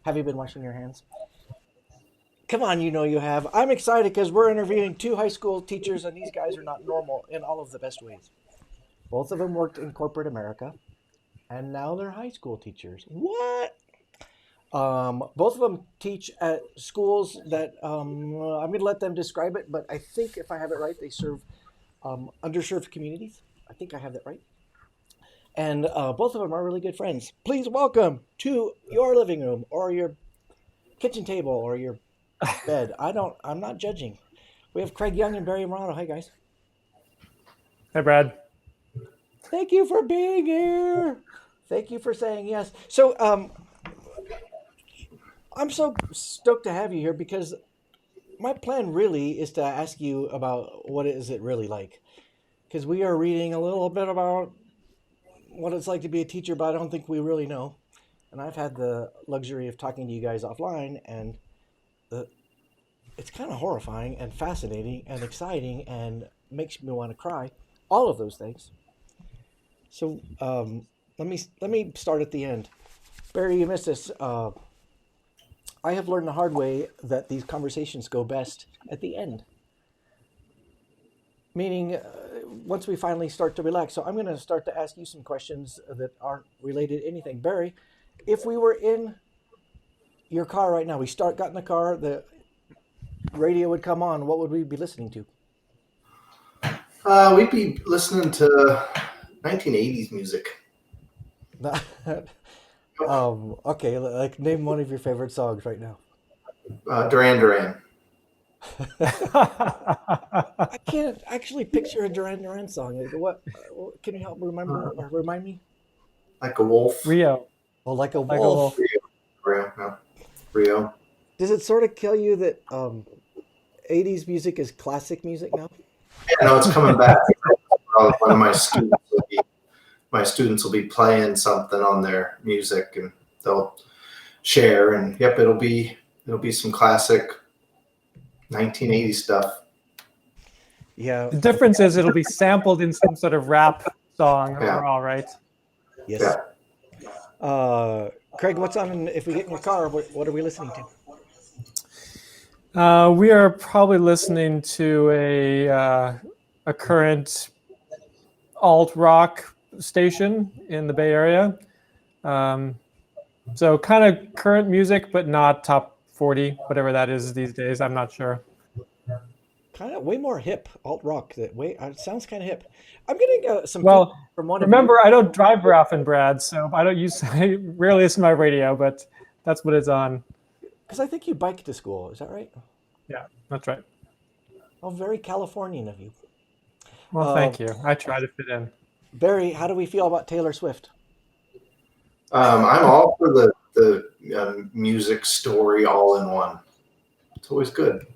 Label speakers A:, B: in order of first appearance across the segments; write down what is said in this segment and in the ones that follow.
A: Have you been washing your hands? Come on, you know you have. I'm excited because we're interviewing two high school teachers, and these guys are not normal in all of the best ways. Both of them worked in corporate America, and now they're high school teachers. What? Both of them teach at schools that I'm going to let them describe it, but I think if I have it right, they serve underserved communities. I think I have that right. And both of them are really good friends. Please welcome to your living room or your kitchen table or your bed. I'm not judging. We have Craig Young and Barry Morrato. Hi, guys.
B: Hi, Brad.
A: Thank you for being here. Thank you for saying yes. So, I'm so stoked to have you here because my plan really is to ask you about what is it really like. Because we are reading a little bit about what it's like to be a teacher, but I don't think we really know. And I've had the luxury of talking to you guys offline, and it's kind of horrifying and fascinating and exciting and makes me want to cry. All of those things. So let me start at the end. Barry, you missed this. I have learned the hard way that these conversations go best at the end. Meaning, once we finally start to relax. So I'm going to start to ask you some questions that aren't related to anything. Barry, if we were in your car right now, got in the car, the radio would come on, what would we be listening to?
C: We'd be listening to 1980s music.
A: Okay, like name one of your favorite songs right now.
C: Duran Duran.
A: I can't actually picture a Duran Duran song. Like, what? Can you help remind me?
C: Like a Wolf.
B: Rio.
A: Oh, like a wolf.
C: Rio. No. Rio.
A: Does it sort of kill you that 80s music is classic music now?
C: Yeah, no, it's coming back. One of my students will be playing something on their music, and they'll share. And yep, it'll be some classic 1980s stuff.
A: Yeah.
B: The difference is it'll be sampled in some sort of rap song overall, right?
A: Yes. Yeah. Craig, what's on if we get in your car? What are we listening
B: to? We are probably listening to a current alt rock station in the Bay Area. So kind of current music, but not top 40, whatever that is these days. I'm not sure.
A: Kind of way more hip alt rock. It sounds kind of hip. I'm getting some.
B: Well,
A: from one
B: remember, I don't drive very often, Brad, so I rarely listen to my radio, but that's what it's on.
A: Because I think you bike to school. Is that right?
B: Yeah, that's right.
A: Oh, very Californian of you.
B: Well, thank you. I try to fit in.
A: Barry, how do we feel about Taylor Swift?
C: I'm all for the music story all in one. It's always good.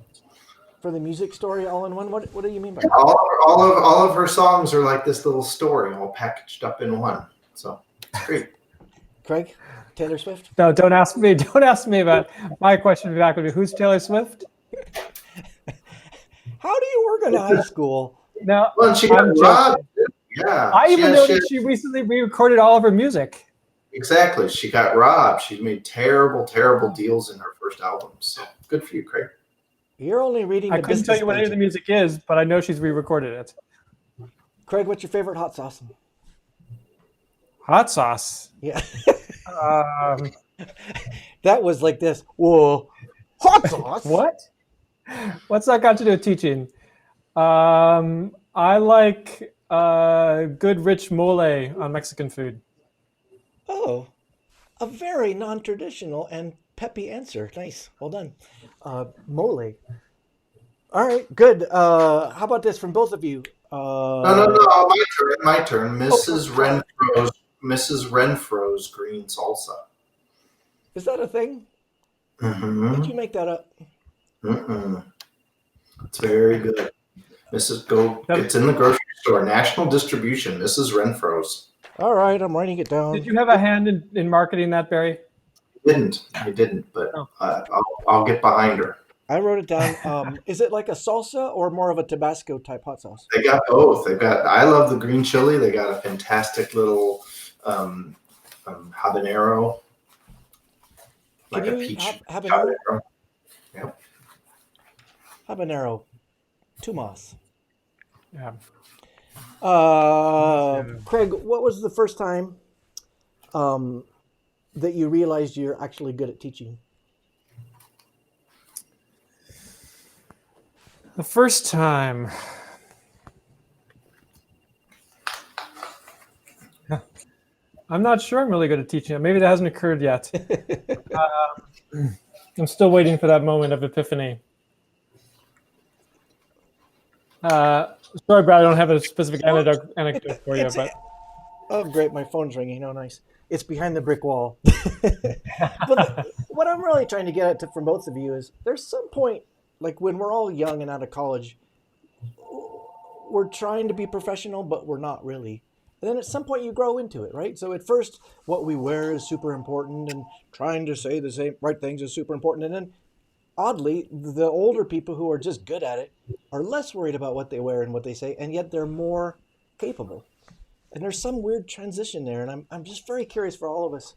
A: For the music story all in one? What do you mean by that?
C: All of her songs are like this little story all packaged up in one. So it's great.
A: Craig, Taylor Swift?
B: No, don't ask me. Don't ask me about my question back would be who's Taylor Swift?
A: How do you work in high school?
B: No,
C: well, she got robbed. Yeah.
B: I even noticed she recently re-recorded all of her music.
C: Exactly. She got robbed. She made terrible, terrible deals in her first album. So good for you, Craig.
A: You're only reading.
B: I couldn't tell you what any of the music is, but I know she's re-recorded it.
A: Craig, what's your favorite hot sauce?
B: Hot sauce?
A: Yeah.
B: That
A: was like this. Whoa. Hot sauce?
B: What? What's that got to do with teaching? I like good rich mole on Mexican food.
A: Oh, a very non-traditional and peppy answer. Nice. Well done. Mole. All right, good. How about this from both of you?
C: No. My turn. Mrs. Renfro's green salsa.
A: Is that a thing?
C: Mm-hmm.
A: Did you make that up?
C: Mm-mm. It's very good. It's in the grocery store. National distribution, Mrs. Renfro's.
A: All right, I'm writing it down.
B: Did you have a hand in marketing that, Barry?
C: I didn't, but I'll get behind her.
A: I wrote it down. Is it like a salsa or more of a Tabasco type hot sauce?
C: They got both. I love the green chili. They got a fantastic little habanero.
A: Can
C: like a
A: you eat
C: peach
A: habanero?
C: habanero. Yeah.
A: Habanero, Tumas.
B: Yeah.
A: Craig, what was the first time that you realized you're actually good at teaching?
B: The first time. I'm not sure I'm really good at teaching it. Maybe that hasn't occurred yet. I'm still waiting for that moment of epiphany. Sorry, Brad, I don't have a specific anecdote for you, but
A: Oh, great! My phone's ringing. Oh, nice. It's behind the brick wall. But what I'm really trying to get at from both of you is there's some point, like when we're all young and out of college, we're trying to be professional, but we're not really. And then at some point you grow into it, right? So at first, what we wear is super important, and trying to say the same right things is super important. And then, oddly, the older people who are just good at it are less worried about what they wear and what they say, and yet they're more capable. And there's some weird transition there, and I'm just very curious for all of us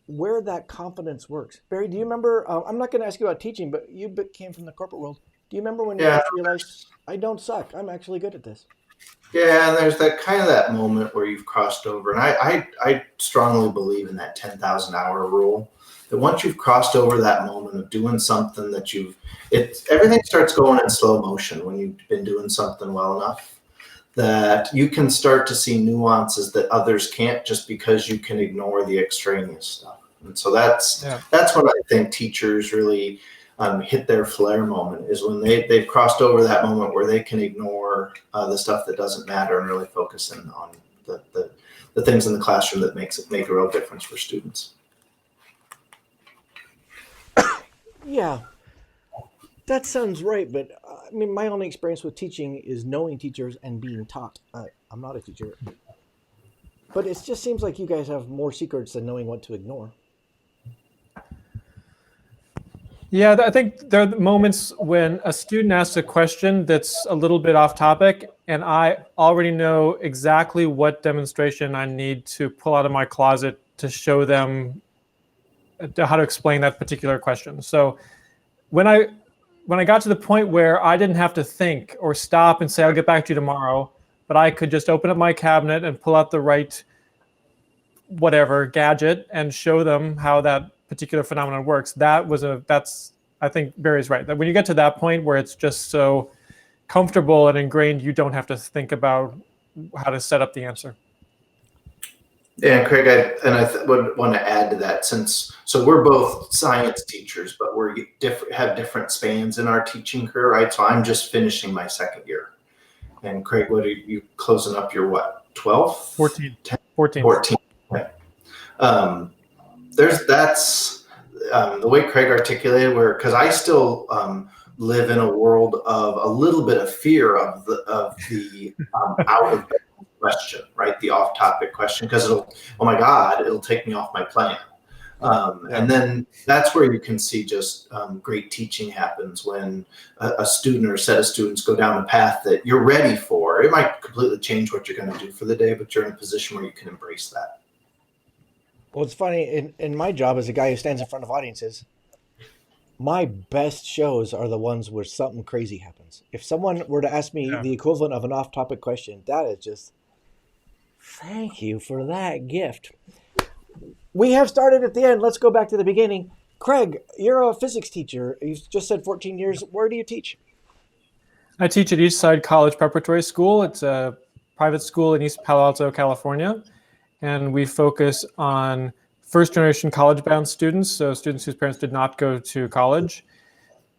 A: where that confidence works. Barry, do you remember? I'm not going to ask you about teaching, but you came from the corporate world. Do you remember when you
C: Yeah.
A: first realized I don't suck? I'm actually good at this.
C: Yeah, and there's that kind of that moment where you've crossed over, and I strongly believe in that 10,000 hour rule. That once you've crossed over that moment of doing something that everything starts going in slow motion when you've been doing something well enough that you can start to see nuances that others can't just because you can ignore the extraneous stuff. And so that's what I think teachers really hit their flare moment is when they've crossed over that moment where they can ignore the stuff that doesn't matter and really focus in on the things in the classroom that make a real difference for students.
A: Yeah, that sounds right. But I mean, my only experience with teaching is knowing teachers and being taught. I'm not a teacher. But it just seems like you guys have more secrets than knowing what to ignore.
B: yeah, I think there are moments when a student asks a question that's a little bit off topic, and I already know exactly what demonstration I need to pull out of my closet to show them how to explain that particular question. So when I got to the point where I didn't have to think or stop and say, I'll get back to you tomorrow, but I could just open up my cabinet and pull out the right whatever gadget and show them how that particular phenomenon works. I think Barry's right. That when you get to that point where it's just so comfortable and ingrained, you don't have to think about how to set up the answer.
C: Yeah, Craig, I would want to add to that so we're both science teachers, but have different spans in our teaching career, right? So I'm just finishing my second year. And Craig, what are you closing up your what? 12?
B: 14.
C: 10?
B: 14.
C: 14. Okay. That's the way Craig articulated because I still live in a world of a little bit of fear of the out of question, right? The off-topic question, because it'll take me off my plan. And then that's where you can see just great teaching happens when a student or a set of students go down a path that you're ready for. It might completely change what you're going to do for the day, but you're in a position where you can embrace that.
A: Well, it's funny, in my job as a guy who stands in front of audiences, my best shows are the ones where something crazy happens. If someone were to ask me the equivalent of an off-topic question, that is just, thank you for that gift. We have started at the end. Let's go back to the beginning. Craig, you're a physics teacher. You just said 14 years. Where do you teach?
B: I teach at Eastside College Preparatory School. It's a private school in East Palo Alto, California. And we focus on first-generation college-bound students, so students whose parents did not go to college,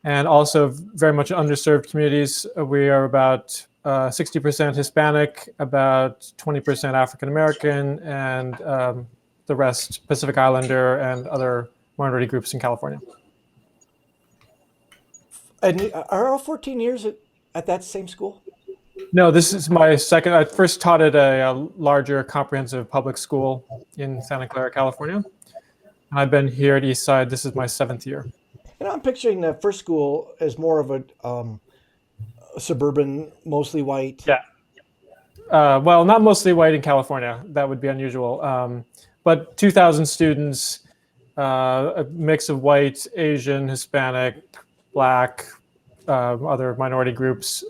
B: and also very much underserved communities. We are about 60% Hispanic, about 20% African-American, and the rest Pacific Islander and other minority groups in California.
A: And are all 14 years at that same school?
B: No, this is my second. I first taught at a larger comprehensive public school in Santa Clara, California. And I've been here at Eastside. This is my 7th year.
A: And I'm picturing the first school as more of a suburban, mostly white.
B: Yeah. Well, not mostly white in California. That would be unusual. But 2,000 students, a mix of white, Asian, Hispanic, Black, other minority groups,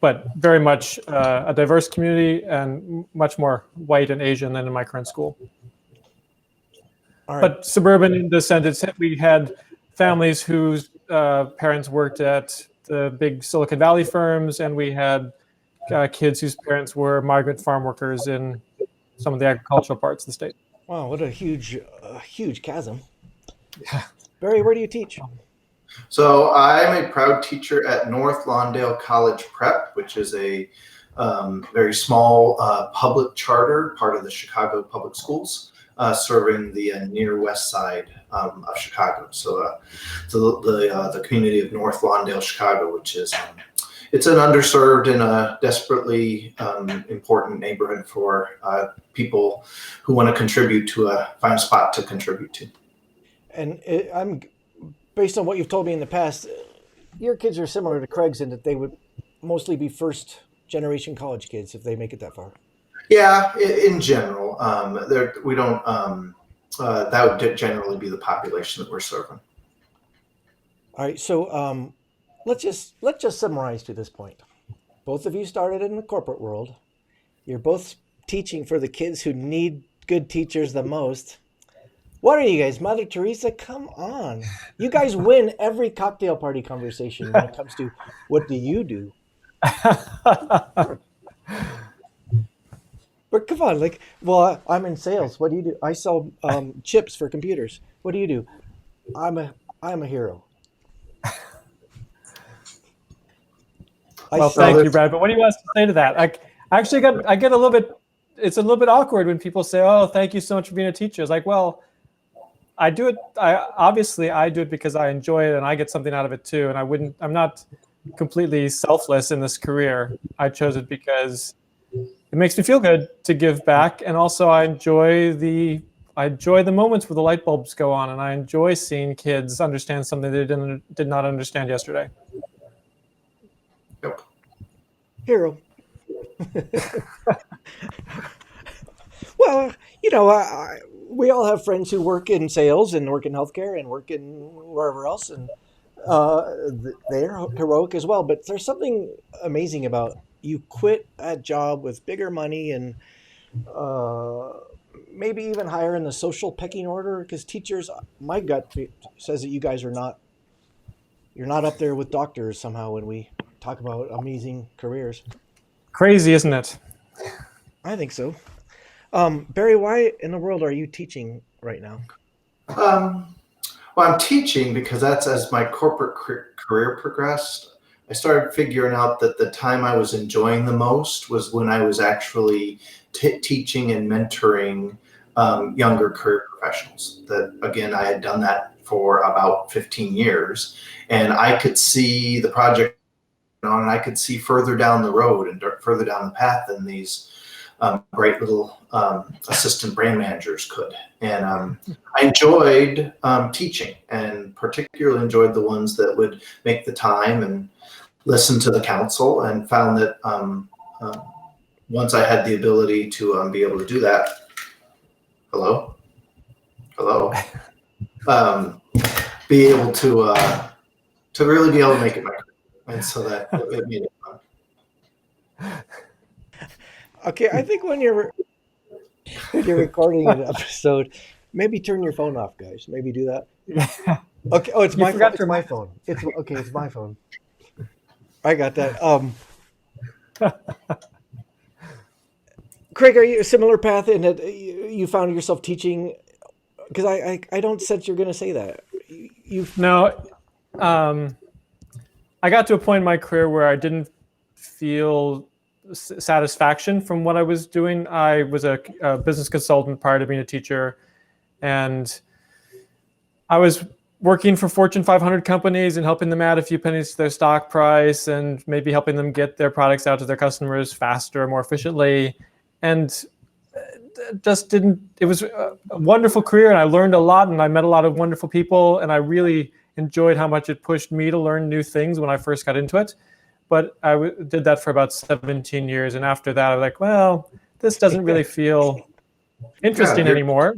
B: but very much a diverse community and much more white and Asian than in my current school.
A: All right.
B: But suburban in the sense we had families whose parents worked at the big Silicon Valley firms, and we had kids whose parents were migrant farm workers in some of the agricultural parts of the state.
A: Wow, what a huge chasm. Yeah. Barry, where do you teach?
C: So I'm a proud teacher at North Lawndale College Prep, which is a very small public charter, part of the Chicago Public Schools, serving the near west side of Chicago. So the community of North Lawndale, Chicago, which is it's an underserved and a desperately important neighborhood for people who want to contribute to find a spot to contribute to.
A: And I'm based on what you've told me in the past, your kids are similar to Craig's in that they would mostly be first generation college kids if they make it that far.
C: Yeah, in general, we don't. That would generally be the population that we're serving.
A: All right, so let's just summarize to this point. Both of you started in the corporate world. You're both teaching for the kids who need good teachers the most. What are you guys, Mother Teresa? Come on. You guys win every cocktail party conversation when it comes to what do you do? But come on, like, well, I'm in sales. What do you do? I sell chips for computers. What do you do? I'm a hero.
B: Well, thank you, Brad. But what do you want us to say to that? I get a little bit. It's a little bit awkward when people say, "Oh, thank you so much for being a teacher." It's like, well, I do it. I do it because I enjoy it and I get something out of it too. And I'm not completely selfless in this career. I chose it because it makes me feel good to give back, and also I enjoy the moments where the light bulbs go on, and I enjoy seeing kids understand something they did not understand yesterday.
C: Yep.
A: Hero. Well, you know, we all have friends who work in sales and work in healthcare and work in wherever else, and they're heroic as well. But there's something amazing about you quit a job with bigger money and maybe even higher in the social pecking order, because teachers, my gut says that you guys you're not up there with doctors somehow when we talk about amazing careers.
B: Crazy, isn't it?
A: I think so. Barry, why in the world are you teaching right now?
C: Well, I'm teaching because that's as my corporate career progressed. I started figuring out that the time I was enjoying the most was when I was actually teaching and mentoring younger career professionals. That, again, I had done that for about 15 years, and I could see the project on, and I could see further down the road and further down the path than these great little assistant brand managers could. And I enjoyed teaching, and particularly enjoyed the ones that would make the time and listen to the counsel, and found that once I had the ability to be able to do that, be able to really be able to make it my career. And so that it made it fun.
A: Okay, I think when you're recording an episode, maybe turn your phone off, guys. Maybe do that. Okay. Oh, it's my phone. It's my phone. It's my phone. I got that. Craig, are you a similar path in that you found yourself teaching? Because I don't sense you're going to say that.
B: No. I got to a point in my career where I didn't feel satisfaction from what I was doing. I was a business consultant prior to being a teacher, and I was working for Fortune 500 companies and helping them add a few pennies to their stock price, and maybe helping them get their products out to their customers faster, more efficiently. And just didn't, it was a wonderful career, and I learned a lot, and I met a lot of wonderful people, and I really enjoyed how much it pushed me to learn new things when I first got into it. But I did that for about 17 years. And after that, I was like, well, this doesn't really feel interesting anymore.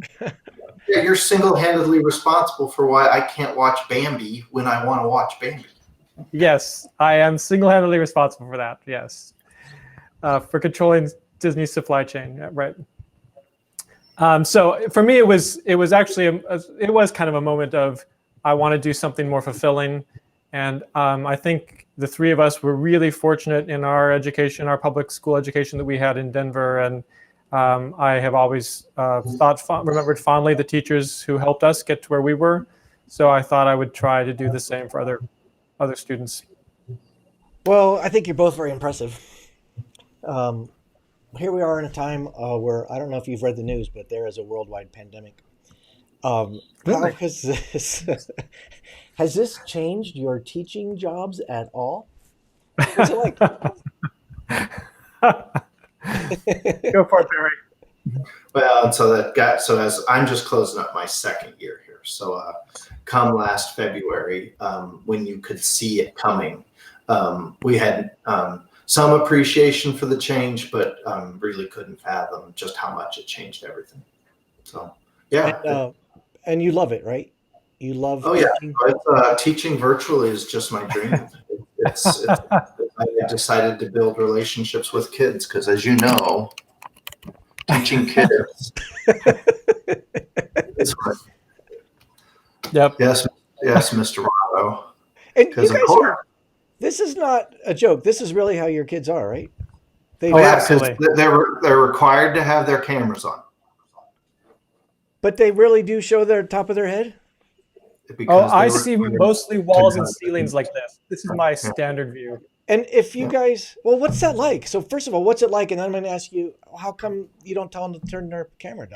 C: Yeah, you're single-handedly responsible for why I can't watch Bambi when I want to watch Bambi.
B: Yes, I am single-handedly responsible for that. Yes, for controlling Disney's supply chain. Yeah, right. So for me, it was actually it was kind of a moment of I want to do something more fulfilling, and I think the three of us were really fortunate in our education, our public school education that we had in Denver, and I have always remembered fondly the teachers who helped us get to where we were. So I thought I would try to do the same for other students.
A: Well, I think you're both very impressive. Um, Here we are in a time where I don't know if you've read the news, but there is a worldwide pandemic. How
B: Really?
A: has this has this changed your teaching jobs at all? What's it like?
B: Go for it, Barry.
C: Well, and so as I'm just closing up my second year here. So come last February, when you could see it coming, we had some appreciation for the change, but really couldn't fathom just how much it changed everything. So yeah.
A: And you love it, right? You love
C: Oh yeah,
A: teaching.
C: teaching virtually is just my dream. I decided to build relationships with kids because, as you know, teaching kids is what.
B: Yep.
C: Yes, Mr. Morrato.
A: And you
C: Because of
A: guys
C: course,
A: are. This is not a joke. This is really how your kids are, right? They,
B: Oh,
C: yeah,
B: absolutely.
C: because they're required to have their cameras on.
A: but they really do show their top of their head.
B: Oh,
C: Because
B: I
C: they
B: see
C: required
B: mostly
C: to
B: walls and
C: have-
B: ceilings like this. This is my standard view.
A: And if you
C: Yeah.
A: guys, well, what's that like? So first of all, what's it like? And then I'm going to ask you, how come you don't tell them to turn their camera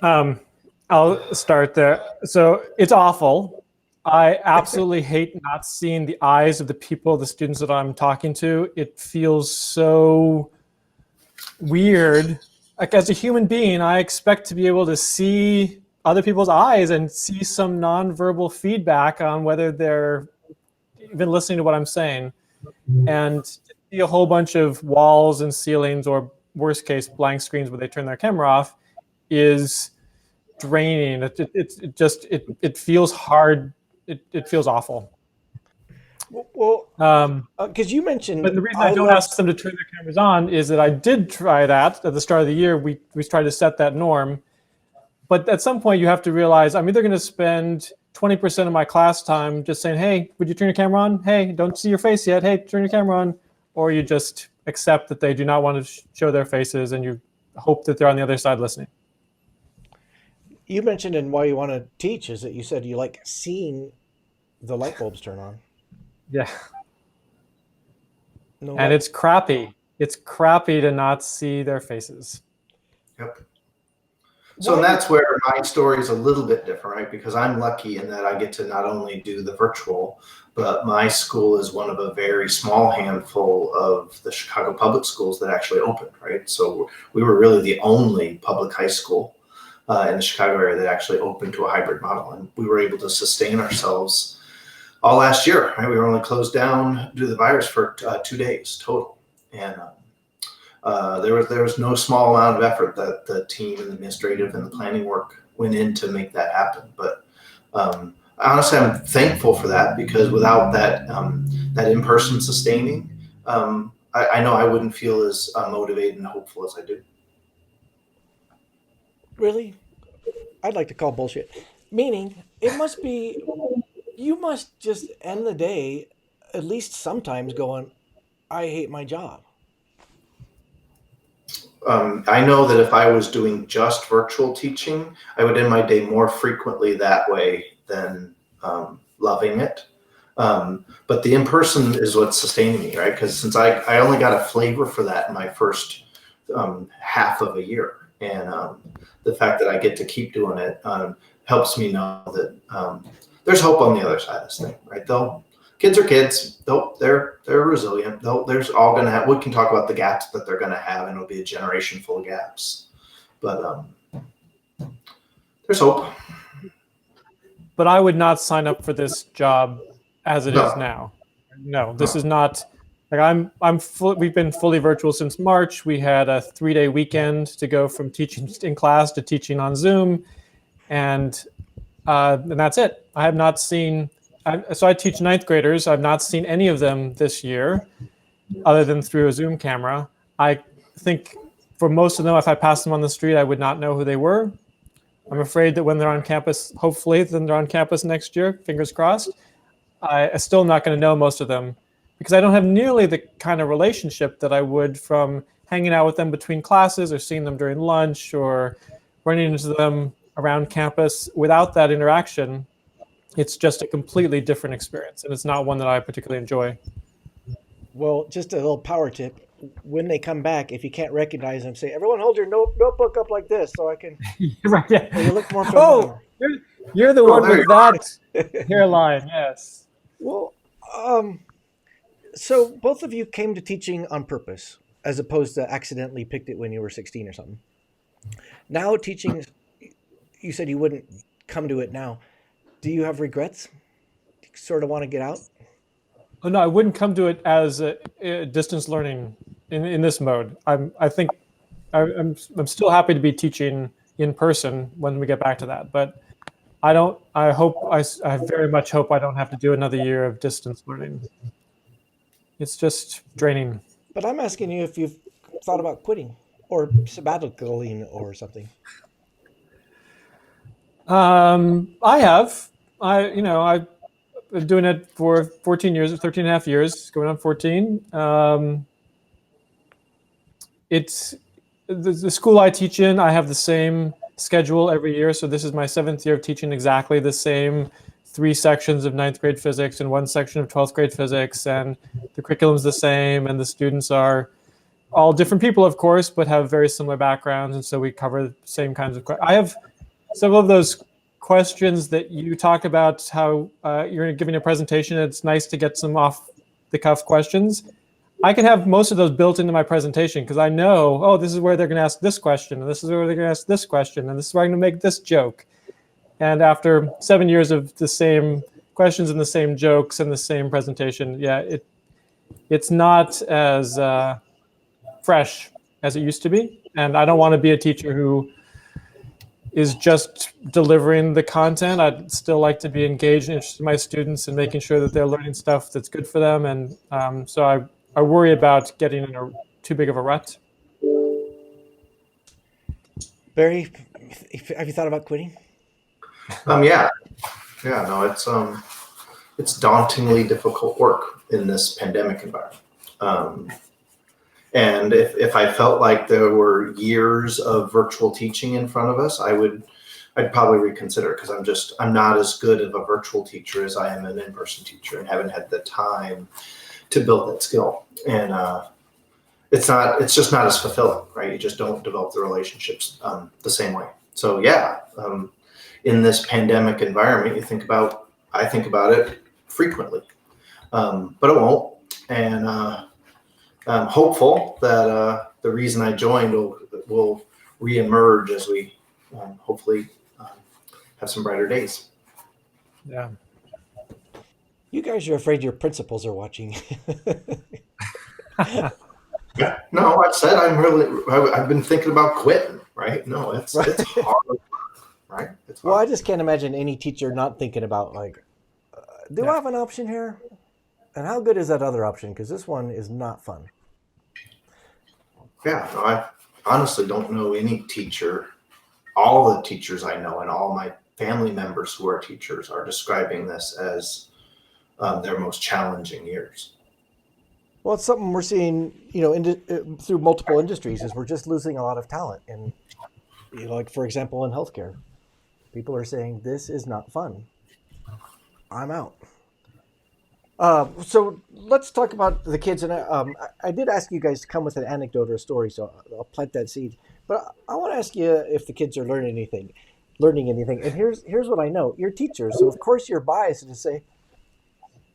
A: down?
B: I'll start there. So it's awful. I absolutely hate not seeing the eyes of the people, the students that I'm talking to. It feels so weird. Like as a human being, I expect to be able to see other people's eyes and see some nonverbal feedback on whether they're even listening to what I'm saying. And to see a whole bunch of walls and ceilings, or worst case, blank screens where they turn their camera off, is draining. It feels hard. It feels awful.
A: Well,
B: Um,
A: because you mentioned,
B: but the reason I don't ask them to turn their cameras on is that I did try that at the start of the year. We tried to set that norm. But at some point, you have to realize I'm either going to spend 20% of my class time just saying, hey, would you turn your camera on? Hey, don't see your face yet. Hey, turn your camera on. Or you just accept that they do not want to show their faces and you hope that they're on the other side listening.
A: You mentioned and why you want to teach is that you said you like seeing the light bulbs turn on.
B: Yeah.
A: No
B: And
A: light-
B: it's crappy. It's crappy to not see their faces.
C: Yep. So that's where my story is a little bit different, right? Because I'm lucky in that I get to not only do the virtual, but my school is one of a very small handful of the Chicago public schools that actually opened, right? So we were really the only public high school in the Chicago area that actually opened to a hybrid model. And we were able to sustain ourselves all last year, right? We were only closed down due to the virus for 2 days total. And there was no small amount of effort that the team and the administrative and the planning work went in to make that happen. But honestly, I'm thankful for that because without that that in-person sustaining, I know I wouldn't feel as motivated and hopeful as I do.
A: Really? I'd like to call bullshit. Meaning, it must be, you must just end the day, at least sometimes going, I hate my job.
C: I know that if I was doing just virtual teaching, I would end my day more frequently that way than loving it. But the in-person is what's sustaining me, right? Because since I only got a flavor for that in my first half of a year. And the fact that I get to keep doing it helps me know that there's hope on the other side of this thing, right? Kids are kids. They're resilient. There's all going to have, we can talk about the gaps that they're going to have, and it'll be a generation full of gaps. But there's hope.
B: But I would not sign up for this job as it is now. No, this is not Like we've been fully virtual since March. We had a 3-day weekend to go from teaching in class to teaching on Zoom, and that's it. I have not seen. So I teach ninth graders. I've not seen any of them this year, other than through a Zoom camera. I think for most of them, if I passed them on the street, I would not know who they were. I'm afraid that when they're on campus, hopefully, then they're on campus next year. Fingers crossed. I'm still not going to know most of them because I don't have nearly the kind of relationship that I would from hanging out with them between classes or seeing them during lunch or running into them around campus. Without that interaction, it's just a completely different experience, and it's not one that I particularly enjoy.
A: Well, just a little power tip. When they come back, if you can't recognize them, say, everyone hold your notebook up like this so I can
B: Right, yeah.
A: so you look more familiar.
B: Oh, you're the one with that hairline, yes.
A: Well, so both of you came to teaching on purpose as opposed to accidentally picked it when you were 16 or something. Now teaching, you said you wouldn't come to it now. Do you have regrets? Do you sort of want to get out?
B: Oh, no, I wouldn't come to it as a distance learning in this mode. I think I'm still happy to be teaching in person when we get back to that, but I very much hope I don't have to do another year of distance learning. It's just draining.
A: But I'm asking you if you've thought about quitting or sabbaticaling or something.
B: I have. I've been doing it for 14 years, 13 and a half years, going on 14. It's the school I teach in, I have the same schedule every year. So this is my 7th year of teaching exactly the same 3 sections of 9th grade physics and 1 section of 12th grade physics. And the curriculum's the same. And the students are all different people, of course, but have very similar backgrounds. And so we cover the same kinds of questions. I have several of those questions that you talk about, how you're giving a presentation. It's nice to get some off the cuff questions. I can have most of those built into my presentation because I know, oh, this is where they're going to ask this question, and this is where they're going to ask this question, and this is where I'm going to make this joke. And after 7 years of the same questions and the same jokes and the same presentation, yeah, it's not as fresh as it used to be. And I don't want to be a teacher who is just delivering the content. I'd still like to be engaged and interested in my students and making sure that they're learning stuff that's good for them. And so I worry about getting in too big of a rut.
A: Barry, have you thought about quitting?
C: Yeah, no, it's dauntingly difficult work in this pandemic environment. And if I felt like there were years of virtual teaching in front of us, I'd probably reconsider because I'm not as good of a virtual teacher as I am an in-person teacher and haven't had the time to build that skill. And it's just not as fulfilling, right? You just don't develop the relationships the same way. So yeah, in this pandemic environment, I think about it frequently, but it won't. And I'm hopeful that the reason I joined will reemerge as we hopefully have some brighter days.
B: Yeah.
A: You guys are afraid your principals are watching.
C: Yeah. No, I've said I've been thinking about quitting, right? No, it's hard, right? It's hard.
A: Well, I just can't imagine any teacher not thinking about do I have an option here? And how good is that other option? Because this one is not fun.
C: Yeah, no, I honestly don't know any teacher. All the teachers I know and all my family members who are teachers are describing this as their most challenging years.
A: Well, it's something we're seeing, through multiple industries is we're just losing a lot of talent. And like, for example, in healthcare, people are saying, this is not fun. I'm out. So let's talk about the kids. And I did ask you guys to come with an anecdote or a story, so I'll plant that seed. But I want to ask you if the kids are learning anything. And here's what I know. You're teachers, so of course you're biased to say,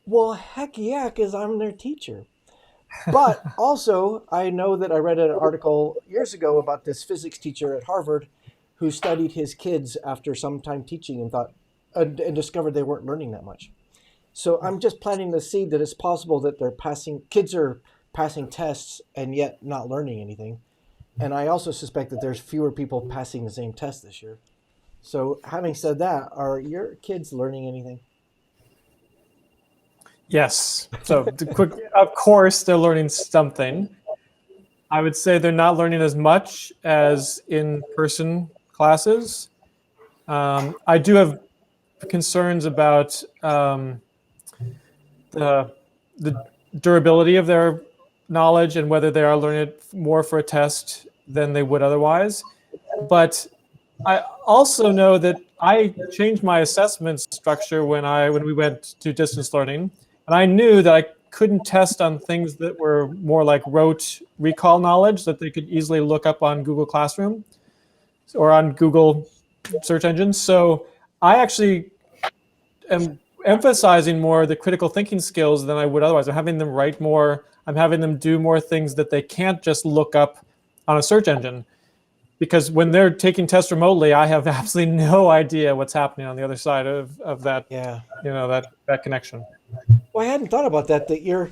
A: well, heck yeah, because I'm their teacher. But also, I know that I read an article years ago about this physics teacher at Harvard who studied his kids after some time teaching and discovered they weren't learning that much. So I'm just planting the seed that it's possible that kids are passing tests and yet not learning anything. And I also suspect that there's fewer people passing the same test this year. So having said that, are your kids learning anything?
B: Yes. So of course, they're learning something. I would say they're not learning as much as in-person classes. I do have concerns about the durability of their knowledge and whether they are learning it more for a test than they would otherwise. But I also know that I changed my assessment structure when we went to distance learning, and I knew that I couldn't test on things that were more like rote recall knowledge that they could easily look up on Google Classroom or on Google search engines. So I actually am emphasizing more the critical thinking skills than I would otherwise. I'm having them write more. I'm having them do more things that they can't just look up on a search engine. Because when they're taking tests remotely, I have absolutely no idea what's happening on the other side of that,
A: Yeah.
B: that connection.
A: Well, I hadn't thought about that. That you're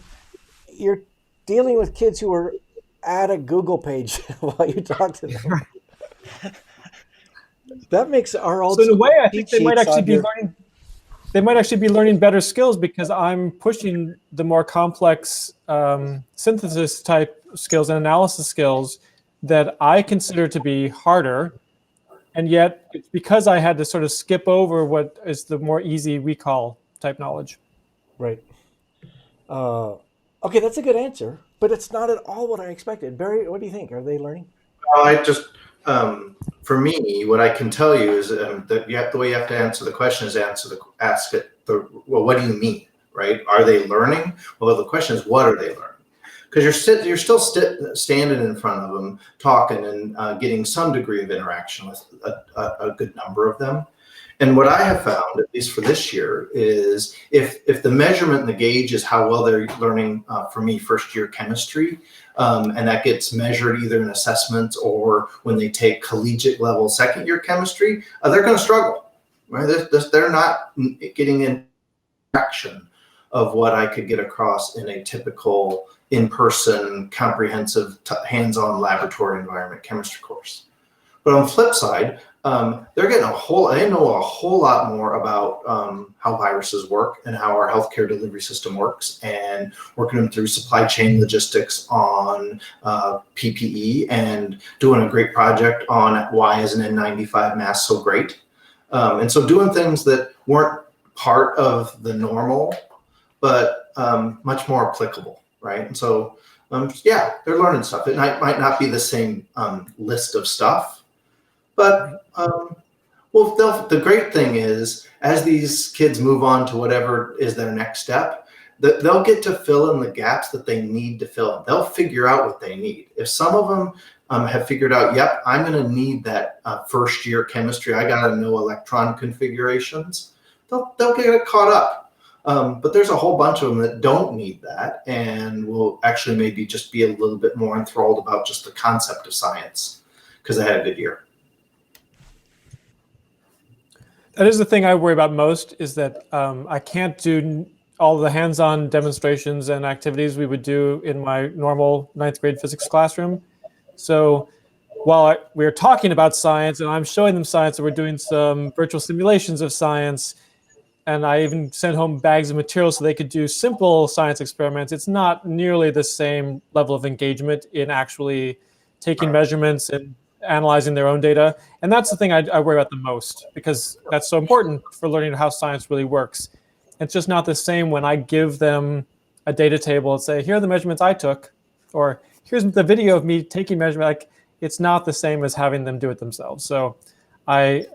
A: dealing with kids who are at a Google page while you talk to them. That makes our old
B: So in a way, I think
A: cheat sheets on your-
B: they might actually be learning better skills because I'm pushing the more complex synthesis type skills and analysis skills that I consider to be harder. And yet, it's because I had to sort of skip over what is the more easy recall type knowledge.
A: Right. Okay, that's a good answer, but it's not at all what I expected. Barry, what do you think? Are they learning?
C: I just, for me, what I can tell you is that the way you have to answer the question is ask it. Well, what do you mean, right? Are they learning? Well, the question is, what are they learning? Because you're still standing in front of them, talking and getting some degree of interaction with a good number of them. And what I have found, at least for this year, is if the measurement and the gauge is how well they're learning, for me, first year chemistry, and that gets measured either in assessments or when they take collegiate level second year chemistry, they're going to struggle. Right? They're not getting interaction of what I could get across in a typical in-person, comprehensive, hands-on laboratory environment chemistry course. But on the flip side, they're getting they know a whole lot more about how viruses work and how our healthcare delivery system works, and working them through supply chain logistics on PPE, and doing a great project on why is an N95 mask so great. And so doing things that weren't part of the normal, but much more applicable, right? And so, yeah, they're learning stuff. It might not be the same list of stuff, but the great thing is, as these kids move on to whatever is their next step, they'll get to fill in the gaps that they need to fill in. They'll figure out what they need. If some of them have figured out, yep, I'm going to need that first year chemistry, I got to know electron configurations, they'll get it caught up. But there's a whole bunch of them that don't need that and will actually maybe just be a little bit more enthralled about just the concept of science because they had a good year.
B: That is the thing I worry about most, is that I can't do all the hands-on demonstrations and activities we would do in my normal 9th grade physics classroom. So while we're talking about science and I'm showing them science, and we're doing some virtual simulations of science, and I even sent home bags of materials so they could do simple science experiments, it's not nearly the same level of engagement in actually taking measurements and analyzing their own data. And that's the thing I worry about the most, because that's so important for learning how science really works. It's just not the same when I give them a data table and say, here are the measurements I took, or here's the video of me taking measurement. Like, it's not the same as having them do it themselves. So I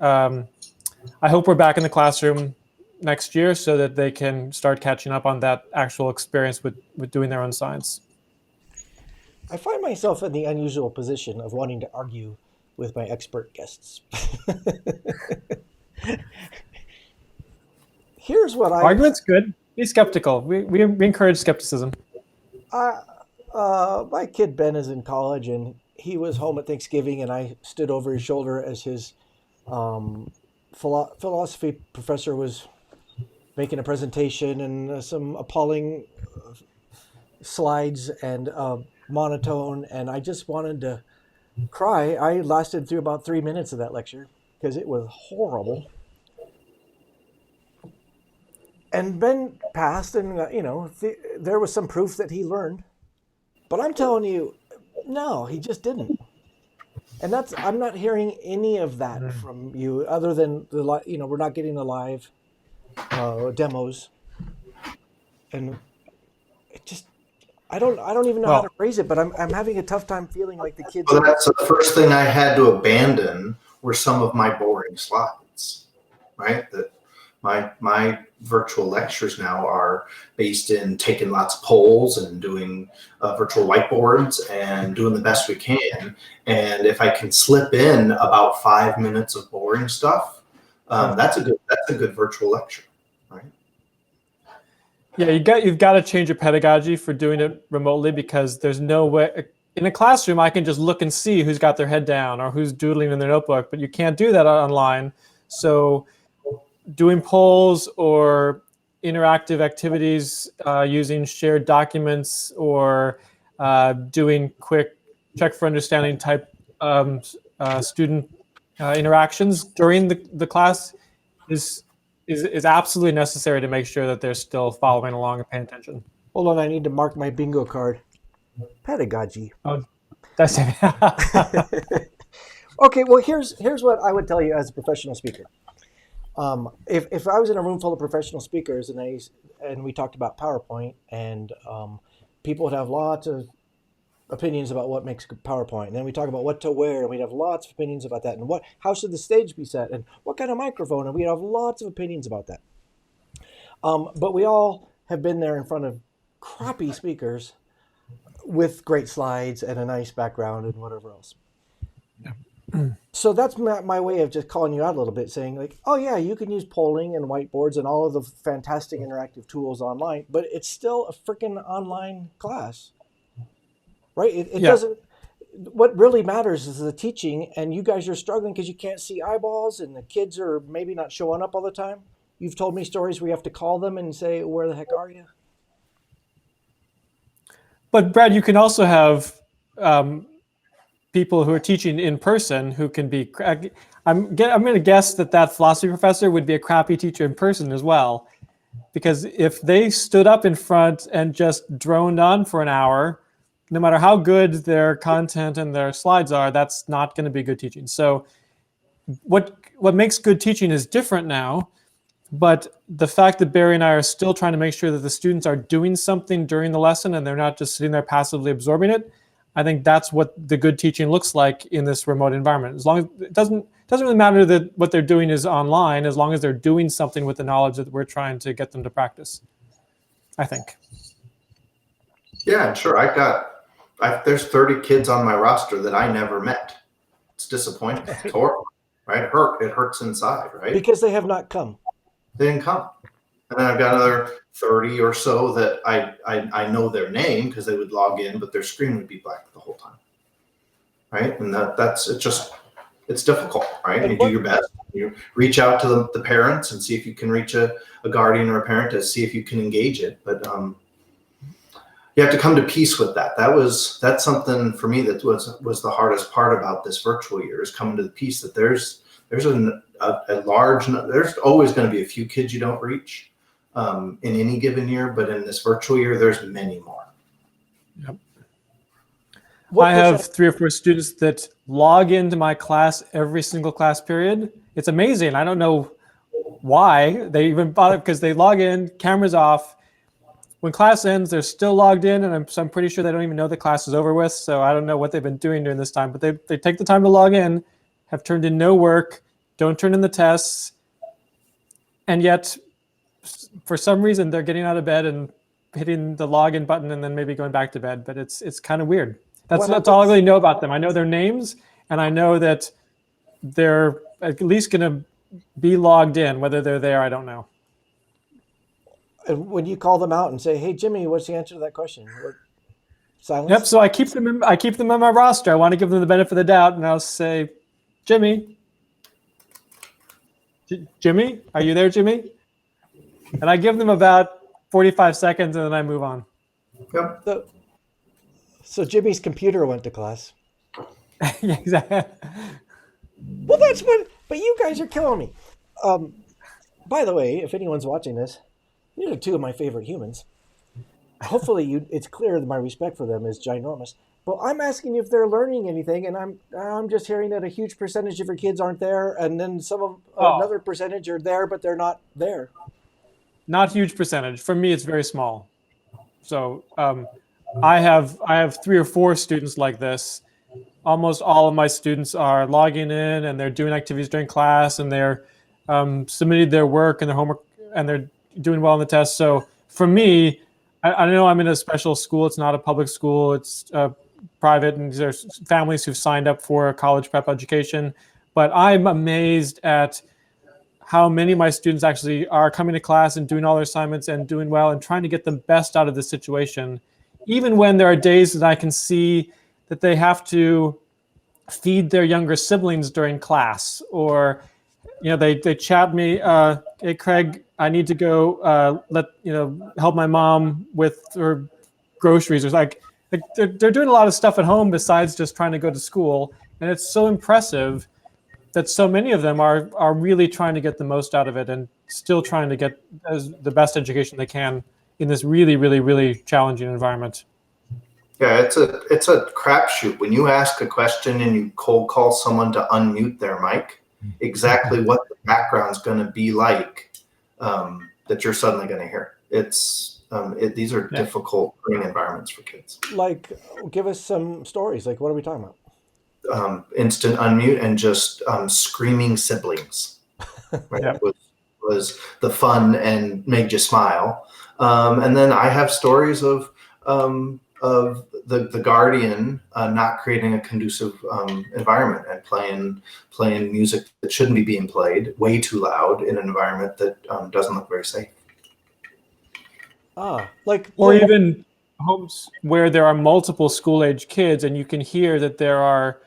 B: hope we're back in the classroom next year so that they can start catching up on that actual experience with doing their own science.
A: I find myself in the unusual position of wanting to argue with my expert guests. Here's what
B: Argument's good. Be skeptical. We encourage skepticism.
A: My kid Ben is in college, and he was home at Thanksgiving, and I stood over his shoulder as his philosophy professor was making a presentation and some appalling slides and monotone, and I just wanted to cry. I lasted through about 3 minutes of that lecture because it was horrible. And Ben passed, and there was some proof that he learned. But I'm telling you, no, he just didn't. And I'm not hearing any of that from you, other than we're not getting the live demos, and it just I don't even know how to phrase it, but I'm having a tough time feeling like the kids.
C: Well, that's the first thing I had to abandon were some of my boring slides, right? That my virtual lectures now are based in taking lots of polls and doing virtual whiteboards and doing the best we can. And if I can slip in about 5 minutes of boring stuff, that's a good virtual lecture, right?
B: Yeah, you've got to change your pedagogy for doing it remotely, because there's no way in a classroom I can just look and see who's got their head down or who's doodling in their notebook, but you can't do that online. So doing polls or interactive activities using shared documents or doing quick check for understanding type student interactions during the class is absolutely necessary to make sure that they're still following along and paying attention.
A: Hold on, I need to mark my bingo card. Pedagogy.
B: Oh, that's it.
A: Okay, well, here's what I would tell you as a professional speaker. If I was in a room full of professional speakers and we talked about PowerPoint, and people would have lots of opinions about what makes good PowerPoint, and then we talk about what to wear, and we'd have lots of opinions about that, and how should the stage be set, and what kind of microphone, and we'd have lots of opinions about that. But we all have been there in front of crappy speakers with great slides and a nice background and whatever else. So that's my way of just calling you out a little bit, saying like, oh yeah, you can use polling and whiteboards and all of the fantastic interactive tools online, but it's still a freaking online class, right? It doesn't. What really matters is the teaching, and you guys are struggling because you can't see eyeballs, and the kids are maybe not showing up all the time. You've told me stories where you have to call them and say, where the heck are you?
B: But Brad, you can also have people who are teaching in person who can be. I'm going to guess that philosophy professor would be a crappy teacher in person as well, because if they stood up in front and just droned on for an hour, no matter how good their content and their slides are, that's not going to be good teaching. So, what makes good teaching is different now. But the fact that Barry and I are still trying to make sure that the students are doing something during the lesson and they're not just sitting there passively absorbing it, I think that's what the good teaching looks like in this remote environment. As long as it doesn't really matter that what they're doing is online, as long as they're doing something with the knowledge that we're trying to get them to practice, I think.
C: Yeah, sure. There's 30 kids on my roster that I never met. It's disappointing. It's horrible, right? It hurts inside, right?
A: Because they have not come.
C: They didn't come. And then I've got another 30 or so that I know their name because they would log in, but their screen would be black the whole time, right? And it's difficult, right? And you do your best. You reach out to the parents and see if you can reach a guardian or a parent to see if you can engage it. But you have to come to peace with that. That's something for me that was the hardest part about this virtual year, is coming to the peace that there's a large, there's always going to be a few kids you don't reach in any given year, but in this virtual year, there's many more.
B: Yep. I have 3 or 4 students that log into my class every single class period. It's amazing. I don't know why they even bother, because they log in, cameras off. When class ends, they're still logged in, and I'm pretty sure they don't even know the class is over with. So I don't know what they've been doing during this time, but they take the time to log in, have turned in no work, don't turn in the tests, and yet for some reason they're getting out of bed and hitting the login button and then maybe going back to bed. But it's kind of weird. That's all I really know about them. I know their names, and I know that they're at least going to be logged in. Whether they're there, I don't know.
A: And when you call them out and say, "Hey, Jimmy, what's the answer to that question?" Silence.
B: Yep. So I keep them on my roster. I want to give them the benefit of the doubt, and I'll say, "Jimmy, Jimmy, are you there, Jimmy?" And I give them about 45 seconds and then I move on.
C: Yep.
A: So Jimmy's computer went to class.
B: Yeah, exactly.
A: Well, that's what. But you guys are killing me. By the way, if anyone's watching this, these are two of my favorite humans. Hopefully, it's clear that my respect for them is ginormous. But I'm asking you if they're learning anything, and I'm just hearing that a huge percentage of your kids aren't there, and then another percentage are there, but they're not there.
B: Not huge percentage. For me, it's very small. So I have 3 or 4 students like this. Almost all of my students are logging in and they're doing activities during class and they're submitting their work and their homework and they're doing well on the test. So for me, I know I'm in a special school. It's not a public school. It's private, and there's families who've signed up for a college prep education. But I'm amazed at how many of my students actually are coming to class and doing all their assignments and doing well and trying to get the best out of the situation, even when there are days that I can see that they have to feed their younger siblings during class, or they chat me, hey Craig, I need to go help my mom with her groceries. Or like they're doing a lot of stuff at home besides just trying to go to school, and it's so impressive that so many of them are really trying to get the most out of it and still trying to get the best education they can in this really, really, really challenging environment.
C: Yeah, it's a crapshoot. When you ask a question and you cold call someone to unmute their mic, exactly what the background's going to be like that you're suddenly going to hear. These are difficult learning environments for kids.
A: Like, give us some stories. Like, what are we talking about?
C: Instant unmute and just screaming siblings. Right?
B: Yep.
C: was the fun and made you smile. And then I have stories of the guardian not creating a conducive environment and playing music that shouldn't be being played way too loud in an environment that doesn't look very safe.
B: Or even homes where there are multiple school-age kids and you can hear that there are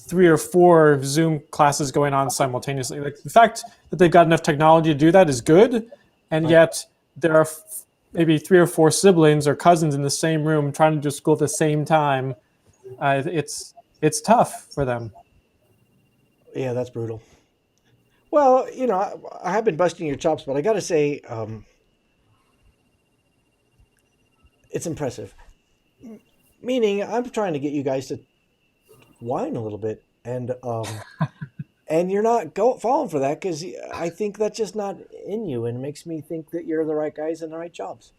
B: 3 or 4 Zoom classes going on simultaneously. Like, the fact that they've got enough technology to do that is good, and yet there are maybe 3 or 4 siblings or cousins in the same room trying to do school at the same time. It's tough for them.
A: Yeah, that's brutal. Well, I have been busting your chops, but I got to say, it's impressive. Meaning, I'm trying to get you guys to whine a little bit, and and you're not falling for that, because I think that's just not in you, and it makes me think that you're the right guys in the right jobs.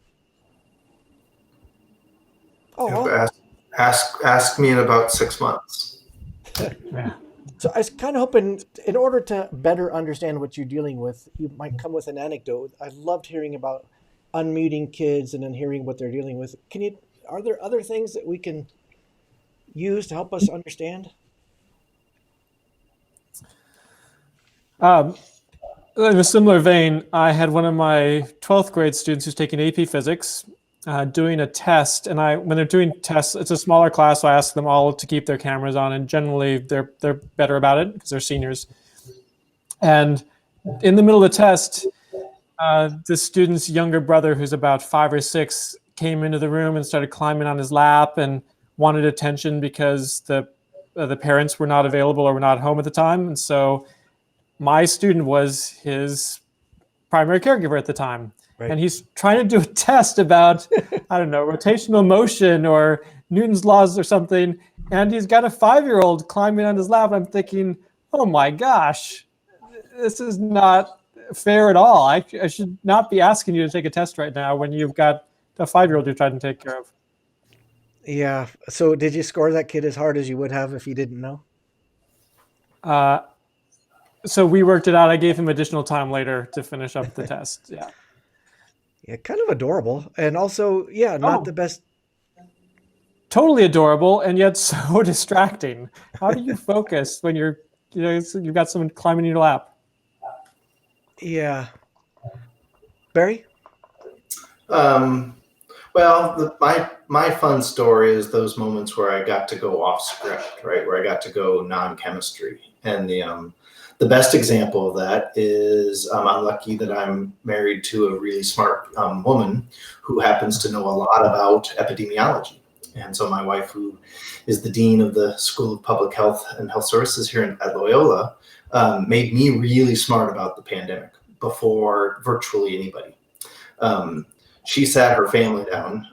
C: Ask me in about 6 months.
B: Yeah.
A: So I was kind of hoping, in order to better understand what you're dealing with, you might come with an anecdote. I loved hearing about unmuting kids and then hearing what they're dealing with. Are there other things that we can use to help us understand?
B: In a similar vein, I had one of my 12th grade students who's taking AP Physics, doing a test. And when they're doing tests, it's a smaller class, so I ask them all to keep their cameras on, and generally they're better about it because they're seniors. And in the middle of the test, the student's younger brother, who's about 5 or 6, came into the room and started climbing on his lap and wanted attention because the parents were not available or were not home at the time. And so my student was his primary caregiver at the time. Right. And he's trying to do a test about, I don't know, rotational motion or Newton's laws or something. And he's got a 5-year-old climbing on his lap. I'm thinking, oh my gosh, this is not fair at all. I should not be asking you to take a test right now when you've got a 5-year-old you're trying to take care of.
A: Yeah. So did you score that kid as hard as you would have if you didn't know?
B: So we worked it out. I gave him additional time later to finish up the test. Yeah.
A: Yeah, kind of adorable. And also, not the best.
B: Totally adorable, and yet so distracting. How do you focus when you've got someone climbing in your lap?
A: Yeah. Barry?
C: Well, my fun story is those moments where I got to go off script, right? Where I got to go non-chemistry, and The best example of that is I'm lucky that I'm married to a really smart woman who happens to know a lot about epidemiology. And so my wife, who is the dean of the School of Public Health and Health Services here at Loyola, made me really smart about the pandemic before virtually anybody. She sat her family down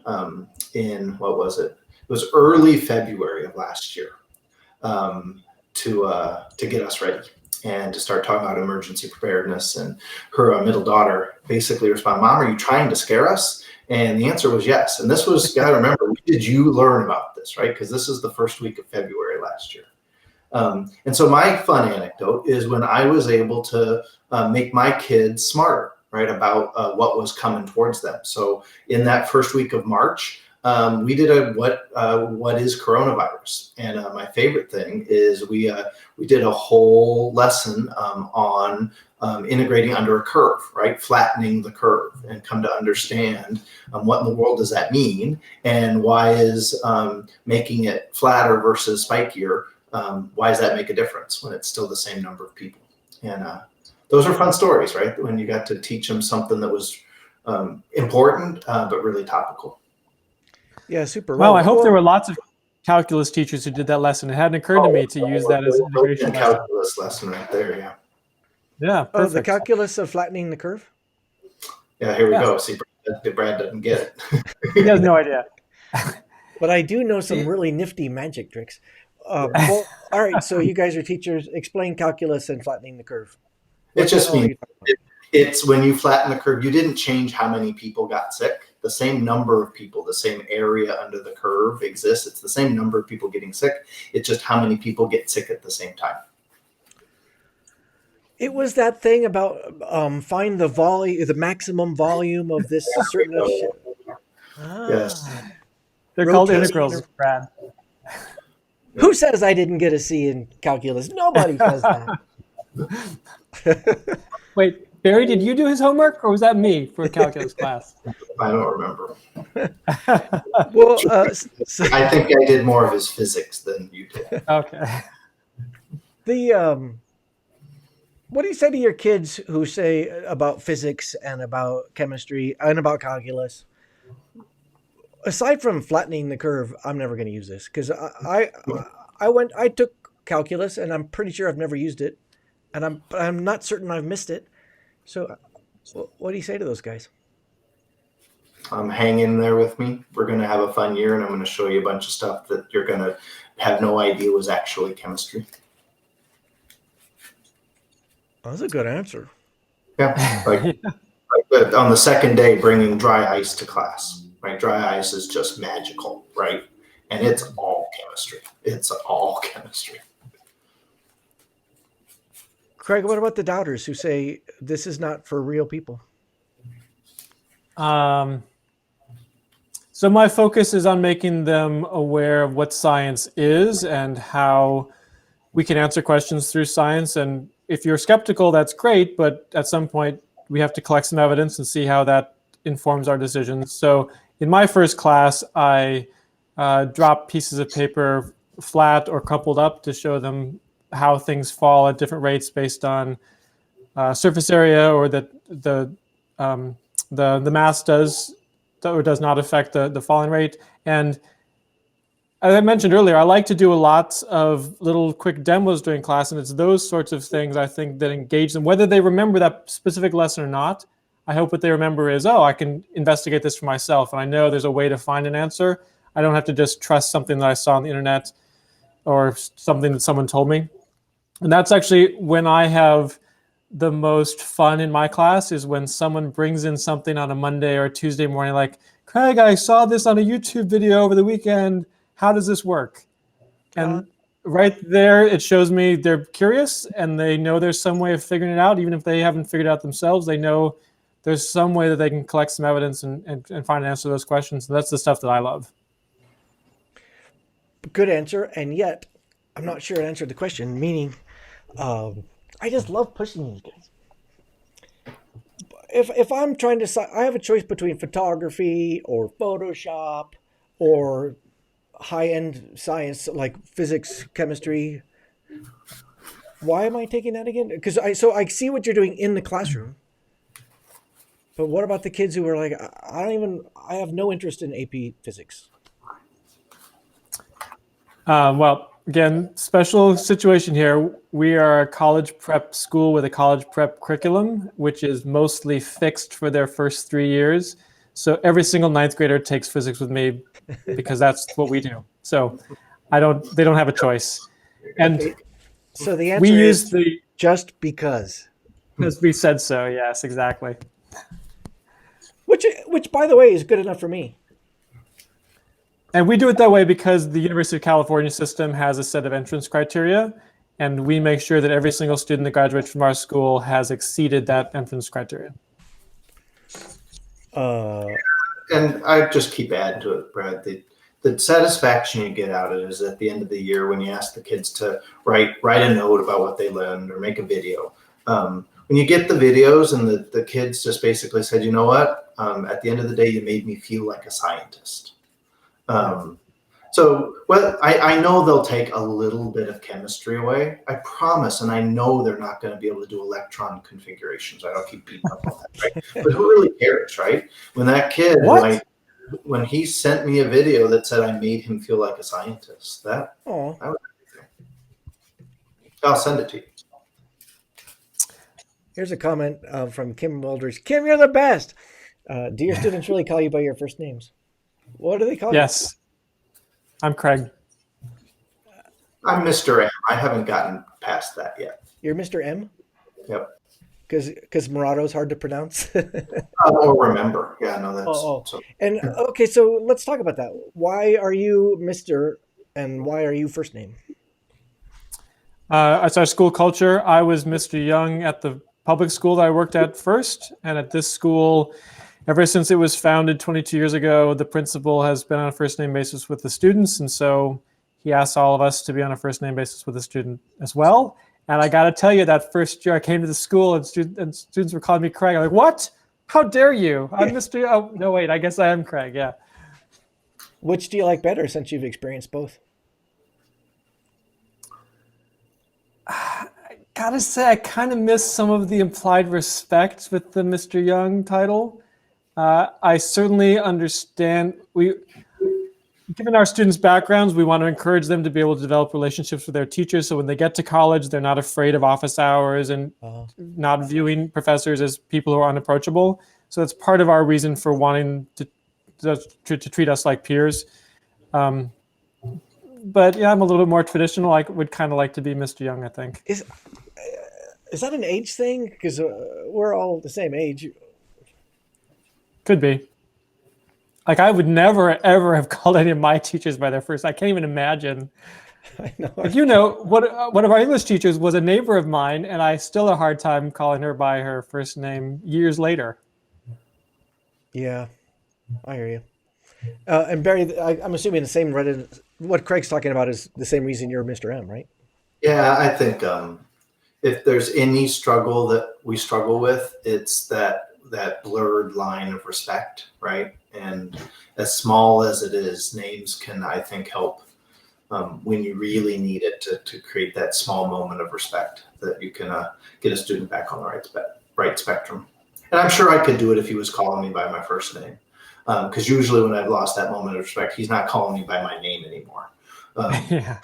C: in, what was it? It was early February of last year to get us ready and to start talking about emergency preparedness. And her middle daughter basically responded, "Mom, are you trying to scare us?" And the answer was yes. And this was, gotta remember, when did you learn about this, right? Because this is the first week of February last year. And so my fun anecdote is when I was able to make my kids smarter, right, about what was coming towards them. So in that first week of March, we did a what is coronavirus, and my favorite thing is we did a whole lesson on integrating under a curve, right, flattening the curve, and come to understand what in the world does that mean, and why is making it flatter versus spikier, why does that make a difference when it's still the same number of people? And those are fun stories, right, when you got to teach them something that was important but really topical.
A: Yeah, super.
B: Well, I hope there were lots of calculus teachers who did that lesson. It hadn't occurred to me to use that as an integration lesson.
C: Calculus lesson right there, yeah.
B: Yeah, perfect.
A: Oh, the calculus of flattening the curve?
C: Yeah, here we go. See, Brad doesn't get it.
B: He has no idea.
A: But I do know some really nifty magic tricks. Well, all right, so you guys are teachers. Explain calculus and flattening the curve.
C: It just means it's when you flatten the curve, you didn't change how many people got sick. The same number of people, the same area under the curve exists. It's the same number of people getting sick. It's just how many people get sick at the same time.
A: It was that thing about find the volume, the maximum volume of this certain.
C: Yes.
B: They're called integrals, Brad.
A: Who says I didn't get a C in calculus? Nobody says that.
B: Wait, Barry, did you do his homework, or was that me for a calculus class?
C: I don't remember.
A: Well,
C: I think I did more of his physics than you did.
B: Okay.
A: What do you say to your kids who say about physics and about chemistry and about calculus? Aside from flattening the curve, I'm never going to use this because I took calculus and I'm pretty sure I've never used it, and I'm not certain I've missed it. So, what do you say to those guys?
C: Hang in there with me. We're going to have a fun year, and I'm going to show you a bunch of stuff that you're going to have no idea was actually chemistry.
A: That's a good answer.
C: Yeah, like on the second day, bringing dry ice to class. Right, dry ice is just magical, right? And it's all chemistry. It's all chemistry.
A: Craig, what about the doubters who say this is not for real people?
B: So my focus is on making them aware of what science is and how we can answer questions through science. And if you're skeptical, that's great, but at some point we have to collect some evidence and see how that informs our decisions. So in my first class, I dropped pieces of paper flat or crumpled up to show them how things fall at different rates based on surface area, or that the mass does or does not affect the falling rate. And as I mentioned earlier, I like to do a lot of little quick demos during class, and it's those sorts of things I think that engage them, whether they remember that specific lesson or not. I hope what they remember is, oh, I can investigate this for myself, and I know there's a way to find an answer. I don't have to just trust something that I saw on the internet or something that someone told me. And that's actually when I have the most fun in my class, is when someone brings in something on a Monday or a Tuesday morning, like, Craig, I saw this on a YouTube video over the weekend. How does this work? And right there, it shows me they're curious and they know there's some way of figuring it out. Even if they haven't figured it out themselves, they know there's some way that they can collect some evidence and find an answer to those questions. And that's the stuff that I love.
A: Good answer. And yet, I'm not sure it answered the question, meaning I just love pushing these guys. If I'm trying to, I have a choice between photography or Photoshop or high-end science like physics, chemistry. Why am I taking that again? Because I see what you're doing in the classroom, but what about the kids who are like, I have no interest in AP physics.
B: Well, again, special situation here. We are a college prep school with a college prep curriculum, which is mostly fixed for their first 3 years. So every single ninth grader takes physics with me because that's what we do. So they don't have a choice. And
A: Okay, so the
B: we
A: answer
B: use
A: is
B: the,
A: just because.
B: as we said so, yes, exactly.
A: Which by the way is good enough for me.
B: And we do it that way because the University of California system has a set of entrance criteria, and we make sure that every single student that graduates from our school has exceeded that entrance criteria.
C: And I just keep adding to it, Brad. The satisfaction you get out of it is at the end of the year when you ask the kids to write a note about what they learned or make a video. When you get the videos and the kids just basically said, you know what, at the end of the day, you made me feel like a scientist. So, well, I know they'll take a little bit of chemistry away. I promise, and I know they're not going to be able to do electron configurations. I don't keep beating up on that, right? But who really cares, right? When that kid, when he sent me a video that said I made him feel like a scientist, that was everything. I'll send it to you.
A: Here's a comment from Kim Mulders. Kim, you're the best. Do your students really call you by your first names? What do they call you?
B: Yes. I'm Craig.
C: I'm Mr. M. I haven't gotten past that yet.
A: You're Mr. M?
C: Yep.
A: Because Morrato is hard to pronounce.
C: Or remember. Yeah, no, that's. So.
A: And okay, so let's talk about that. Why are you Mr. and why are you first name?
B: It's our school culture. I was Mr. Young at the public school that I worked at first, and at this school, ever since it was founded 22 years ago, the principal has been on a first name basis with the students. And so he asked all of us to be on a first name basis with the student as well. And I got to tell you, that first year I came to the school and students were calling me Craig. I'm like, what? How dare you? I'm Mr. Oh, no, wait, I guess I am Craig. Yeah.
A: Which do you like better since you've experienced both?
B: I gotta say, I kind of miss some of the implied respect with the Mr. Young title. I certainly understand. Given our students' backgrounds, we want to encourage them to be able to develop relationships with their teachers. So when they get to college, they're not afraid of office hours and not viewing professors as people who are unapproachable. So that's part of our reason for wanting to treat us like peers. But yeah, I'm a little bit more traditional. I would kind of like to be Mr. Young, I think.
A: Is that an age thing? Because we're all the same age.
B: Could be. Like, I would never, ever have called any of my teachers by their first. I can't even imagine.
A: I know.
B: Like, you know, one of our English teachers was a neighbor of mine, and I still have a hard time calling her by her first name years later.
A: Yeah, I hear you. And Barry, I'm assuming the same Reddit. What Craig's talking about is the same reason you're Mr. M, right?
C: Yeah, I think if there's any struggle that we struggle with, it's that blurred line of respect, right? And as small as it is, names can, I think, help when you really need it to create that small moment of respect that you can get a student back on the right spectrum. And I'm sure I could do it if he was calling me by my first name. Because usually when I've lost that moment of respect, he's not calling me by my name anymore.
B: Yeah.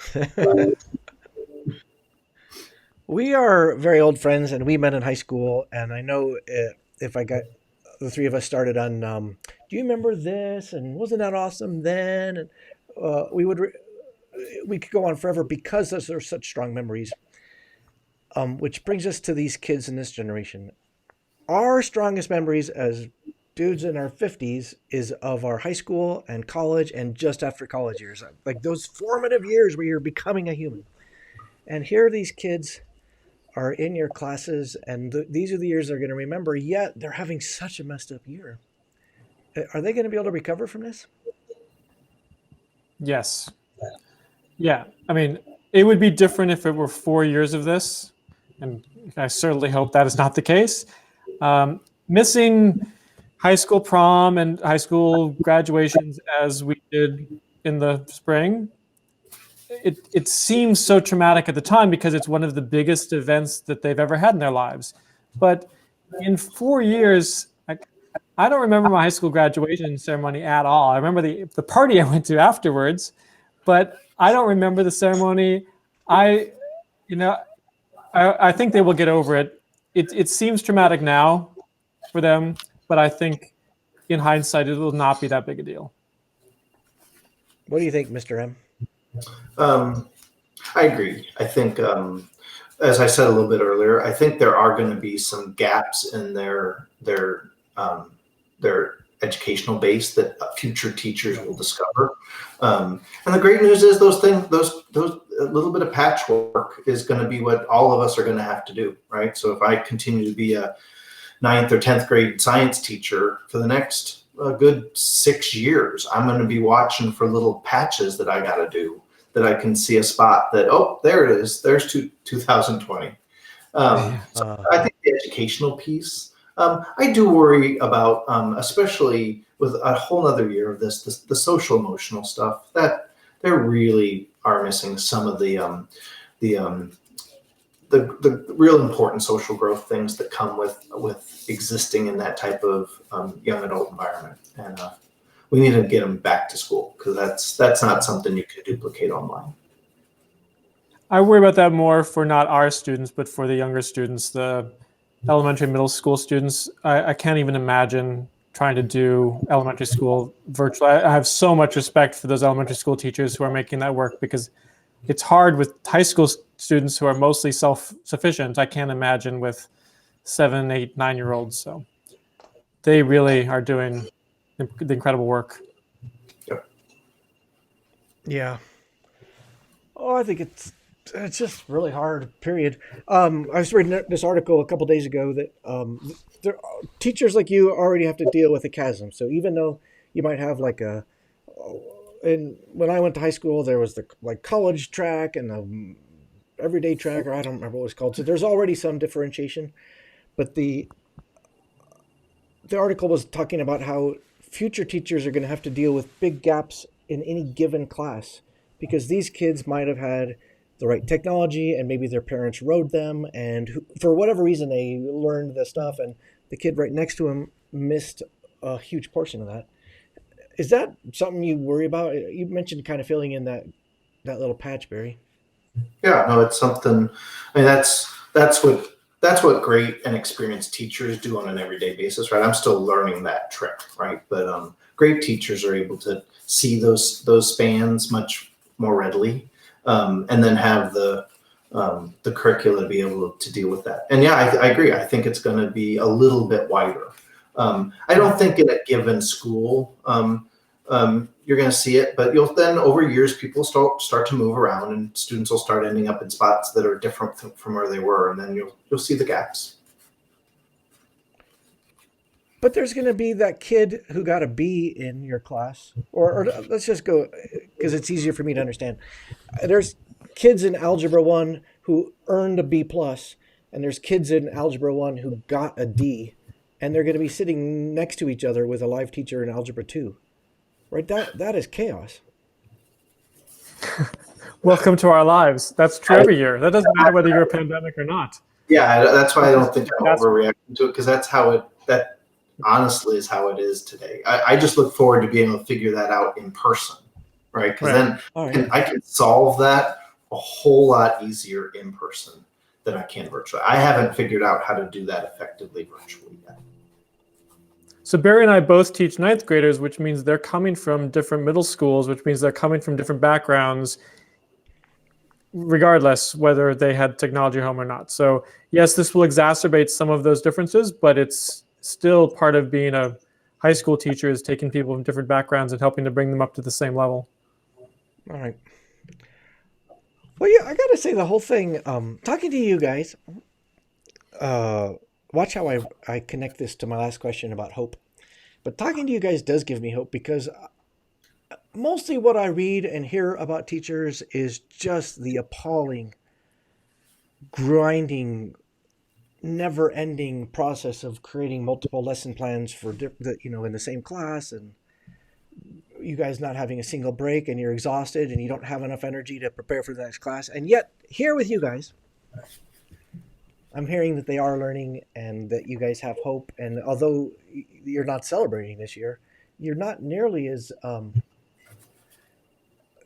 A: We are very old friends, and we met in high school. And I know if I got the three of us started on, do you remember this? And wasn't that awesome then? And we could go on forever because those are such strong memories. Which brings us to these kids in this generation. Our strongest memories as dudes in our 50s is of our high school and college and just after college years, like those formative years where you're becoming a human. And here these kids are in your classes, and these are the years they're going to remember, yet they're having such a messed up year. Are they going to be able to recover from this?
B: Yes. Yeah. I mean, it would be different if it were 4 years of this, and I certainly hope that is not the case. Missing high school prom and high school graduations as we did in the spring, it seems so traumatic at the time because it's one of the biggest events that they've ever had in their lives. But in 4 years, I don't remember my high school graduation ceremony at all. I remember the party I went to afterwards, but I don't remember the ceremony. I, you know, I think they will get over it. It seems traumatic now for them, but I think in hindsight, it will not be that big a deal.
A: What do you think, Mr. M?
C: I agree. I think, as I said a little bit earlier, I think there are going to be some gaps in their educational base that future teachers will discover. And the great news is those a little bit of patchwork is going to be what all of us are going to have to do, right? So if I continue to be a 9th or 10th grade science teacher for the next good 6 years, I'm going to be watching for little patches that I got to do, that I can see a spot that, oh, there it is. There's 2020. So I think the educational piece, I do worry about, especially with a whole other year of this, the social emotional stuff, that they really are missing some of the real important social growth things that come with existing in that type of young adult environment. And we need to get them back to school, because that's not something you can duplicate online.
B: I worry about that more for not our students, but for the younger students, the elementary, middle school students. I can't even imagine trying to do elementary school virtually. I have so much respect for those elementary school teachers who are making that work, because it's hard with high school students who are mostly self-sufficient. I can't imagine with 7, 8, 9-year-olds. So they really are doing the incredible work.
A: Yeah. Oh, I think it's just really hard, period. I was reading this article a couple days ago that teachers like you already have to deal with a chasm. So even though you might have and when I went to high school, there was the college track and the everyday track, or I don't remember what it was called. So there's already some differentiation, but the article was talking about how future teachers are going to have to deal with big gaps in any given class, because these kids might have had the right technology and maybe their parents rode them, and for whatever reason they learned the stuff, and the kid right next to him missed a huge portion of that. Is that something you worry about? You mentioned kind of filling in that little patch, Barry.
C: Yeah, no, it's something. I mean, that's what great and experienced teachers do on an everyday basis, right? I'm still learning that trick, right? But great teachers are able to see those spans much more readily, and then have the curricula to be able to deal with that. And yeah, I agree. I think it's going to be a little bit wider. I don't think in a given school you're going to see it, but you'll then over years people start to move around, and students will start ending up in spots that are different from where they were, and then you'll see the gaps.
A: But there's going to be that kid who got a B in your class, or let's just go, because it's easier for me to understand. There's kids in Algebra 1 who earned a B plus, and there's kids in Algebra 1 who got a D, and they're going to be sitting next to each other with a live teacher in Algebra 2. Right? That is chaos.
C: Welcome
B: to our lives. That's true every year. That doesn't matter whether you're a pandemic or not.
C: Yeah, that's why I don't think I'm overreacting to it, because that's how that honestly is how it is today. I just look forward to being able to figure that out in person, right? Because then I can solve that a whole lot easier in person than I can virtually. I haven't figured out how to do that effectively virtually yet.
B: So Barry and I both teach 9th graders, which means they're coming from different middle schools, which means they're coming from different backgrounds, regardless whether they had technology home or not. So yes, this will exacerbate some of those differences, but it's still part of being a high school teacher, is taking people from different backgrounds and helping to bring them up to the same level.
A: All right. Well, yeah, I got to say the whole thing, talking to you guys, watch how I connect this to my last question about hope. But talking to you guys does give me hope, because mostly what I read and hear about teachers is just the appalling, grinding, never-ending process of creating multiple lesson plans for in the same class, and you guys not having a single break and you're exhausted and you don't have enough energy to prepare for the next class. And yet here with you guys, I'm hearing that they are learning and that you guys have hope. And although you're not celebrating this year, you're not nearly as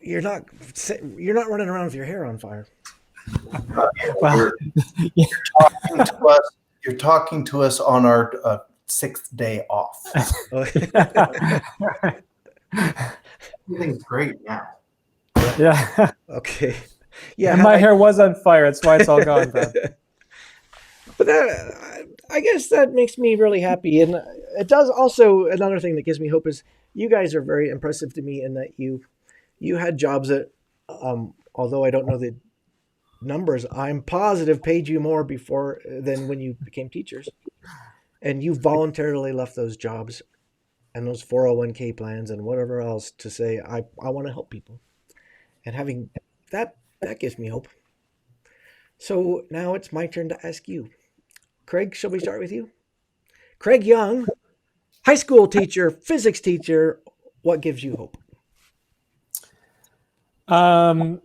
A: you're not running around with your hair on fire.
B: Well,
C: You're talking to us on our 6th day off. Everything's great now.
B: yeah.
A: Okay. Yeah.
B: And my hair was on fire. That's why it's all gone, Brad.
A: But I guess that makes me really happy. And it does also, another thing that gives me hope is you guys are very impressive to me in that you had jobs that, although I don't know the numbers, I'm positive paid you more before than when you became teachers. And you voluntarily left those jobs and those 401k plans and whatever else to say, I want to help people. And having that gives me hope. So now it's my turn to ask you. Craig, shall we start with you? Craig Young, high school teacher, physics teacher. What gives you hope?
B: I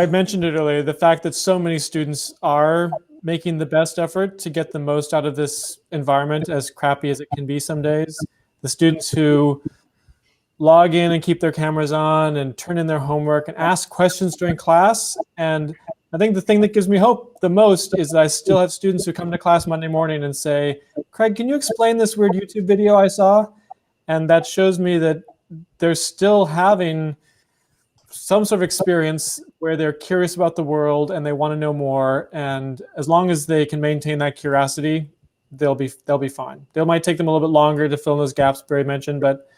B: mentioned it earlier, the fact that so many students are making the best effort to get the most out of this environment, as crappy as it can be some days. The students who log in and keep their cameras on and turn in their homework and ask questions during class. And I think the thing that gives me hope the most is that I still have students who come to class Monday morning and say, Craig, can you explain this weird YouTube video I saw? And that shows me that they're still having some sort of experience where they're curious about the world and they want to know more. And as long as they can maintain that curiosity, they'll be fine. It might take them a little bit longer to fill in those gaps Barry mentioned, but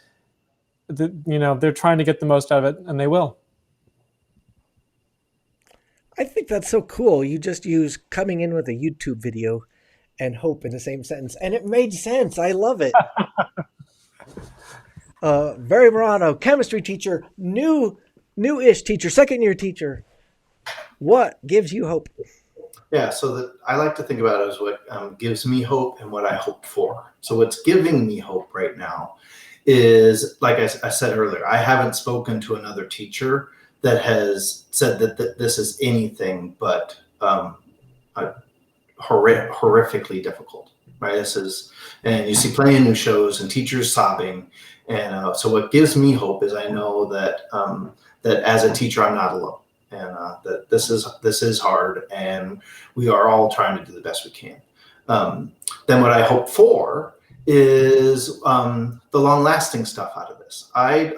B: they're trying to get the most out of it, and they will.
A: I think that's so cool. You just use coming in with a YouTube video and hope in the same sentence, and it made sense. I love it. Barry Morrato, chemistry teacher, new-ish teacher, second-year teacher. What gives you hope?
C: Yeah, so that I like to think about it as what gives me hope and what I hope for. So what's giving me hope right now is, like I said earlier, I haven't spoken to another teacher that has said that this is anything but horrifically difficult, right? And you see plenty of new shows and teachers sobbing. And so what gives me hope is I know that that as a teacher, I'm not alone, and that this is hard, and we are all trying to do the best we can. Then what I hope for is the long-lasting stuff out of this. I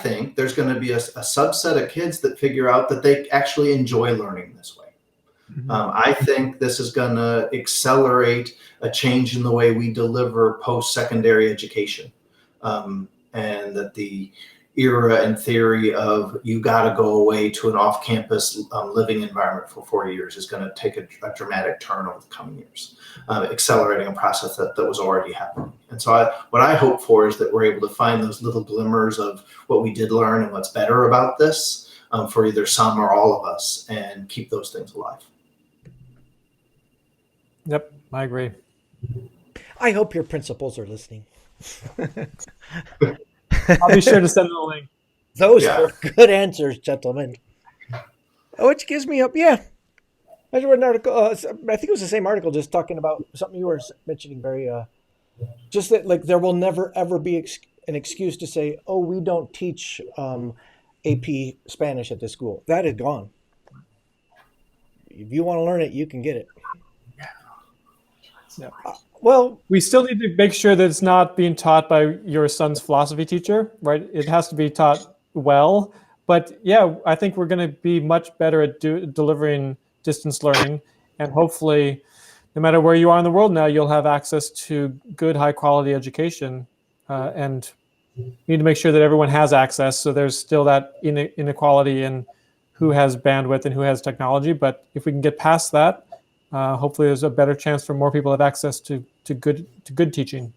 C: think there's going to be a subset of kids that figure out that they actually enjoy learning this way. Mm-hmm. I think this is going to accelerate a change in the way we deliver post-secondary education, and that the era and theory of you got to go away to an off-campus living environment for 4 years is going to take a dramatic turn over the coming years, accelerating a process that was already happening. And so what I hope for is that we're able to find those little glimmers of what we did learn and what's better about this for either some or all of us, and keep those things alive.
B: Yep, I agree.
A: I hope your principals are listening.
B: I'll be sure to send them a link.
A: Those are good answers, gentlemen. Which gives me hope. Yeah. I read an article. I think it was the same article, just talking about something you were mentioning, Barry. Just that, like, there will never, ever be an excuse to say, oh, we don't teach AP Spanish at this school. That is gone. If you want to learn it, you can get it.
B: Yeah.
A: Well,
B: we still need to make sure that it's not being taught by your son's philosophy teacher, right? It has to be taught well. But yeah, I think we're going to be much better at delivering distance learning. And hopefully, no matter where you are in the world now, you'll have access to good, high quality education. And you need to make sure that everyone has access. So there's still that inequality in who has bandwidth and who has technology. But if we can get past that, hopefully there's a better chance for more people to have access to good teaching.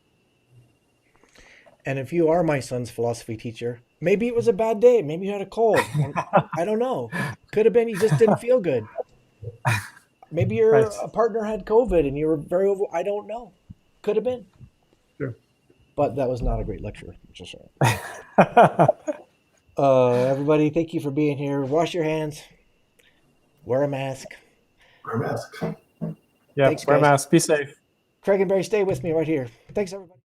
A: And if you are my son's philosophy teacher, maybe it was a bad day. Maybe you had a cold. I don't know. Could have been you just didn't feel good. Maybe your partner had COVID and you were very I don't know. Could have been.
B: Sure.
A: but that was not a great lecture. Just saying. Everybody, thank you for being here. Wash your hands. Wear a mask.
C: Wear a mask.
B: Yeah,
A: Thanks,
B: wear a
A: guys.
B: mask. Be safe.
A: Craig and Barry, stay with me right here. Thanks, everybody.